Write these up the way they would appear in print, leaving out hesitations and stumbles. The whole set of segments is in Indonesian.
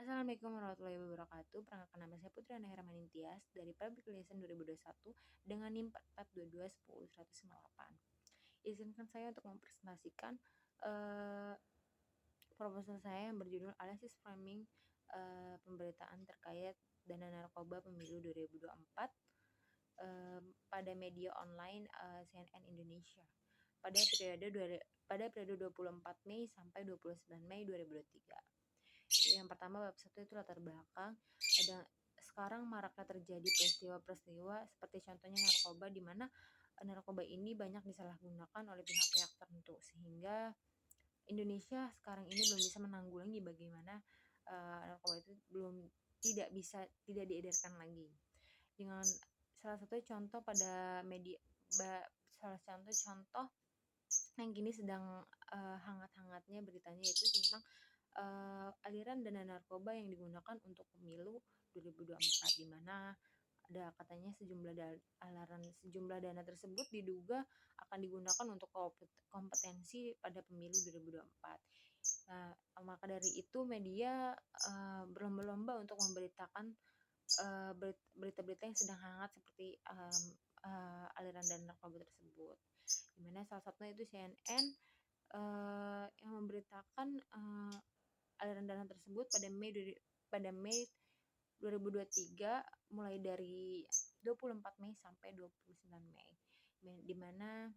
Assalamualaikum warahmatullahi wabarakatuh. Perkenalkan nama saya Putri Ana Hermanning Tias dari Public Relation 2021 dengan NIM 4422101008. Izinkan saya untuk mempresentasikan eh, proposal saya yang berjudul Analisis Framing Pemberitaan terkait dana narkoba pemilu 2024 pada media online CNN Indonesia pada periode 24 Mei sampai 29 Mei 2023. Yang pertama, bab 1 itu latar belakang. Sekarang maraknya terjadi peristiwa-peristiwa seperti contohnya narkoba, di mana narkoba ini banyak disalahgunakan oleh pihak-pihak tertentu, sehingga Indonesia sekarang ini belum bisa menanggulangi bagaimana narkoba itu tidak diedarkan lagi. Dengan salah satu contoh pada media, salah satu contoh yang kini sedang hangat-hangatnya beritanya itu tentang aliran dana narkoba yang digunakan untuk pemilu 2024, di mana ada katanya sejumlah dana tersebut diduga akan digunakan untuk kompetensi pada pemilu 2024. Nah, maka dari itu media berlomba-lomba untuk memberitakan berita-berita yang sedang hangat seperti aliran dana narkoba tersebut. Dimana salah satunya itu CNN yang memberitakan aliran dana tersebut pada Mei 2023, mulai dari 24 Mei sampai 29 Mei, di mana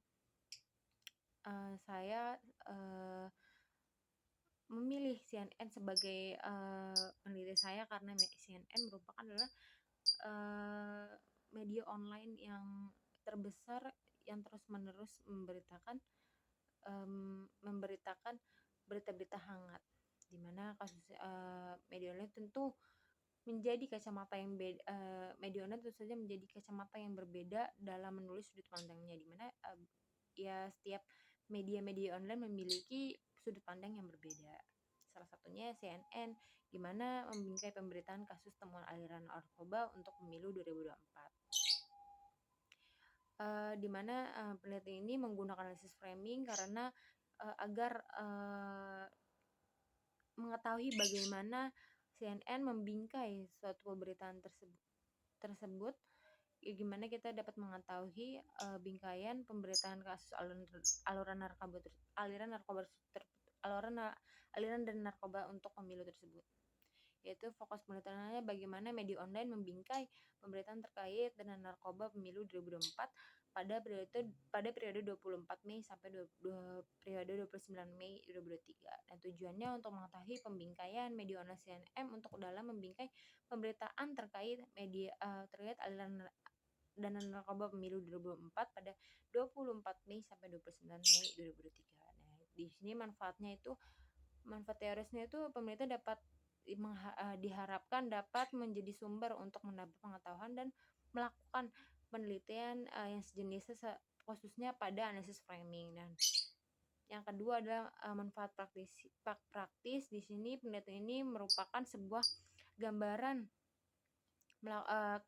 saya memilih CNN sebagai peneliti saya karena CNN merupakan adalah media online yang terbesar yang terus-menerus memberitakan berita-berita hangat, di mana kasus media online tentu menjadi kacamata yang media online tentu saja menjadi kacamata yang berbeda dalam menulis sudut pandangnya, di mana ya setiap media-media online memiliki sudut pandang yang berbeda. Salah satunya CNN, di mana membingkai pemberitaan kasus temuan aliran narkoba untuk pemilu 2024. Di mana peneliti ini menggunakan analisis framing karena agar mengetahui bagaimana CNN membingkai suatu pemberitaan tersebut, ya gimana kita dapat mengetahui bingkaian pemberitaan kasus aliran dan narkoba untuk pemilu tersebut. Yaitu fokus penelitiannya bagaimana media online membingkai pemberitaan terkait dengan narkoba pemilu 2024 pada periode 24 Mei sampai periode 29 Mei 2023. Dan tujuannya untuk mengetahui pembingkaian media online CNN untuk dalam membingkai pemberitaan terkait aliran dana narkoba pemilu 2024 pada 24 Mei sampai 29 Mei 2023. Nah, di sini manfaat teorisnya itu pemerintah diharapkan dapat menjadi sumber untuk menambah pengetahuan dan melakukan penelitian yang sejenisnya, khususnya pada analisis framing. Dan yang kedua adalah manfaat praktis. Di sini penelitian ini merupakan sebuah gambaran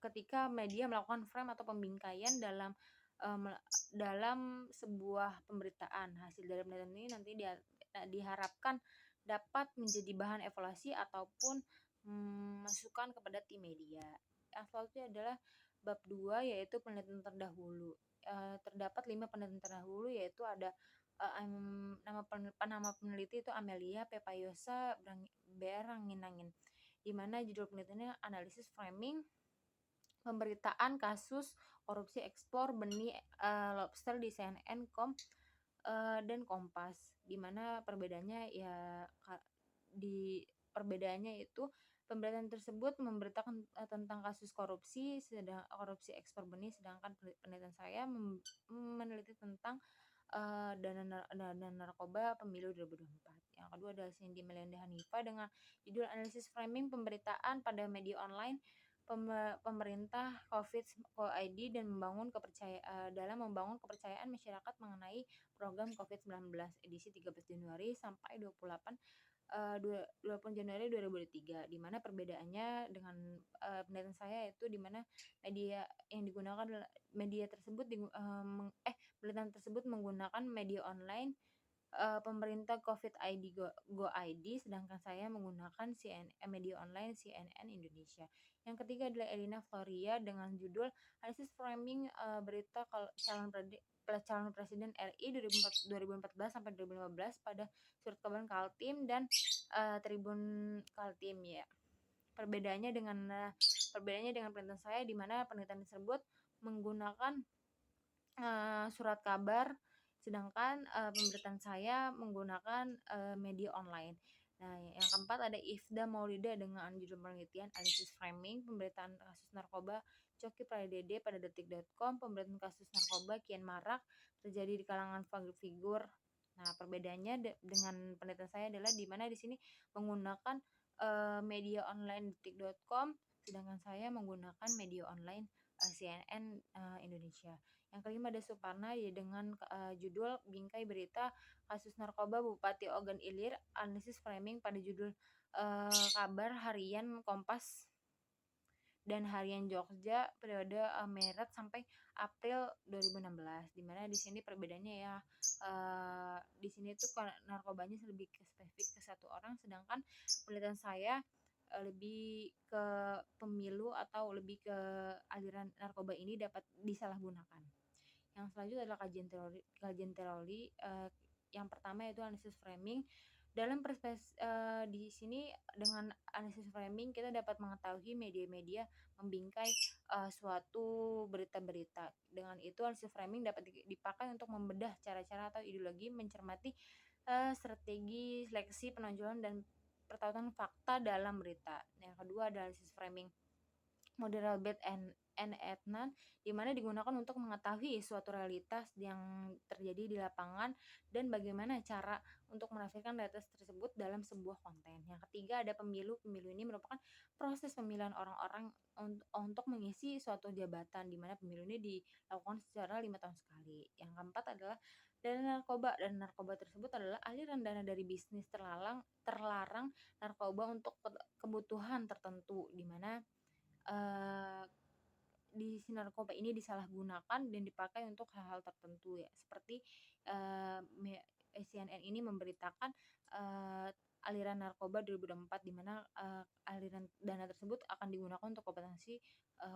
ketika media melakukan frame atau pembingkaian dalam sebuah pemberitaan. Hasil dari penelitian ini nanti diharapkan dapat menjadi bahan evaluasi ataupun masukan kepada tim media. Yang selanjutnya adalah bab 2, yaitu penelitian terdahulu. Terdapat 5 penelitian terdahulu, yaitu ada nama peneliti itu Amelia Pepayosa Beranginangin, di mana judul penelitiannya analisis framing pemberitaan kasus korupsi ekspor benih lobster di CNN.com dan Kompas, di mana perbedaannya itu pemberitaan tersebut memberitakan tentang kasus korupsi ekspor benih, sedangkan penelitian saya meneliti tentang dana narkoba pemilu 2024. Yang kedua adalah Cindy Melinda Hanifa dengan judul analisis framing pemberitaan pada media online pemerintah COVID dan dalam membangun kepercayaan masyarakat mengenai program COVID-19 edisi 13 Januari sampai 28 Januari 2023, di mana perbedaannya dengan penelitian saya itu di mana media yang digunakan adalah penelitian tersebut menggunakan media online pemerintah COVID ID Go ID, sedangkan saya menggunakan media online CNN Indonesia. Yang ketiga adalah Elina Floria dengan judul Analisis Framing berita kalau calon presiden RI 2014 sampai 2015 pada Surat Kabar Kaltim dan Tribun Kaltim ya. Perbedaannya dengan penelitian saya di mana penelitian tersebut menggunakan surat kabar, sedangkan pemberitaan saya menggunakan media online. Nah, yang keempat ada Ifda Maulida dengan judul penelitian Analisis Framing pemberitaan kasus narkoba Coki Pradede pada detik.com. Pemberitaan kasus narkoba kian marak terjadi di kalangan figur. Nah, perbedaannya dengan penelitian saya adalah di mana di sini menggunakan media online detik.com, sedangkan saya menggunakan media online CNN Indonesia. Yang kelima ada Suparna ya dengan judul Bingkai Berita Kasus Narkoba Bupati Ogan Ilir, Analisis Framing pada judul kabar harian Kompas dan harian Jogja periode Maret sampai April 2016. Di mana di sini perbedaannya ya di sini tuh narkobanya lebih spesifik ke satu orang, sedangkan penelitian saya lebih ke pemilu atau lebih ke aliran narkoba ini dapat disalahgunakan. Yang selanjutnya adalah kajian teori. Yang pertama yaitu analisis framing. Dalam di sini dengan analisis framing kita dapat mengetahui media-media membingkai suatu berita-berita. Dengan itu analisis framing dapat dipakai untuk membedah cara-cara atau ideologi, mencermati strategi seleksi penonjolan dan pertautan fakta dalam berita. Yang kedua adalah analisis framing model Albert and Ednan, di mana digunakan untuk mengetahui suatu realitas yang terjadi di lapangan dan bagaimana cara untuk menafsirkan data tersebut dalam sebuah konten. Yang ketiga ada pemilu. Pemilu ini merupakan proses pemilihan orang-orang untuk mengisi suatu jabatan, di mana pemilu ini dilakukan secara 5 tahun sekali. Yang keempat adalah dana narkoba. Dan narkoba tersebut adalah aliran dana dari bisnis terlarang narkoba untuk kebutuhan tertentu, di mana di narkoba ini disalahgunakan dan dipakai untuk hal-hal tertentu ya, seperti CNN ini memberitakan aliran narkoba 2024, di mana aliran dana tersebut akan digunakan untuk kompetensi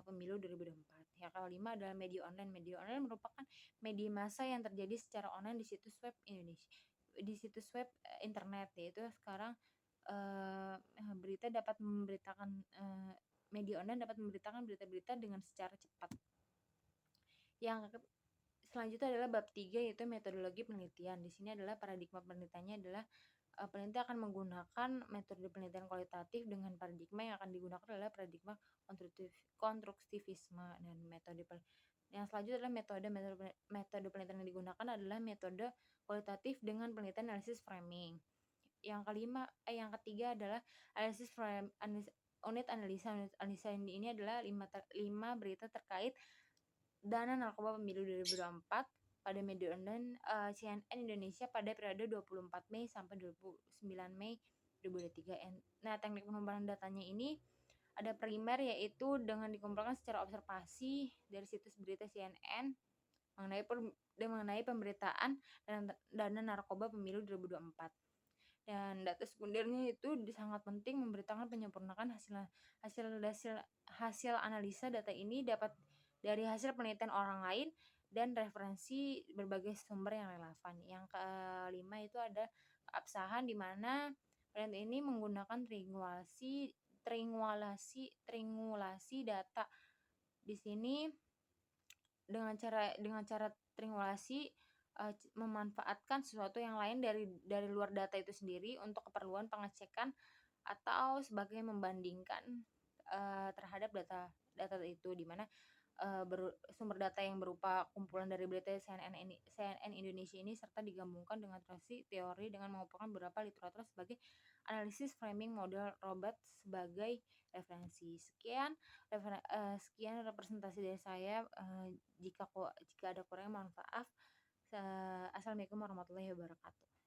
pemilu 2024. Yang kelima adalah media online. Media online merupakan media massa yang terjadi secara online di situs web Indonesia, di situs web internet, yaitu sekarang berita dapat memberitakan media online dapat memberitakan berita-berita dengan secara cepat. Yang selanjutnya adalah bab 3 yaitu metodologi penelitian. Di sini adalah paradigma penelitiannya adalah peneliti akan menggunakan metode penelitian kualitatif dengan paradigma yang akan digunakan adalah paradigma konstruktivisme. Dan yang selanjutnya adalah metode penelitian yang digunakan adalah metode kualitatif dengan penelitian analisis framing. Yang ketiga adalah unit analisa. Unit analisa ini adalah 5 berita terkait dana narkoba pemilu 2024 pada media online CNN Indonesia pada periode 24 Mei sampai 29 Mei 2023. Nah, teknik pengumpulan datanya ini ada primer, yaitu dengan dikumpulkan secara observasi dari situs berita CNN mengenai pemberitaan dana narkoba pemilu 2024. Dan data sekundernya itu sangat penting memberitakan penyempurnaan hasil analisa. Data ini dapat dari hasil penelitian orang lain dan referensi berbagai sumber yang relevan. Yang kelima itu ada keabsahan, di mana penelitian ini menggunakan triangulasi data. Di sini dengan cara triangulasi memanfaatkan sesuatu yang lain dari luar data itu sendiri untuk keperluan pengecekan atau sebagai membandingkan terhadap data itu, di mana sumber data yang berupa kumpulan dari berita CNN Indonesia ini serta digabungkan dengan teori dengan mengumpulkan beberapa literatur sebagai analisis framing model Robert sebagai referensi. Sekian representasi dari saya. Jika ada kurang, mohon maaf. Assalamualaikum warahmatullahi wabarakatuh.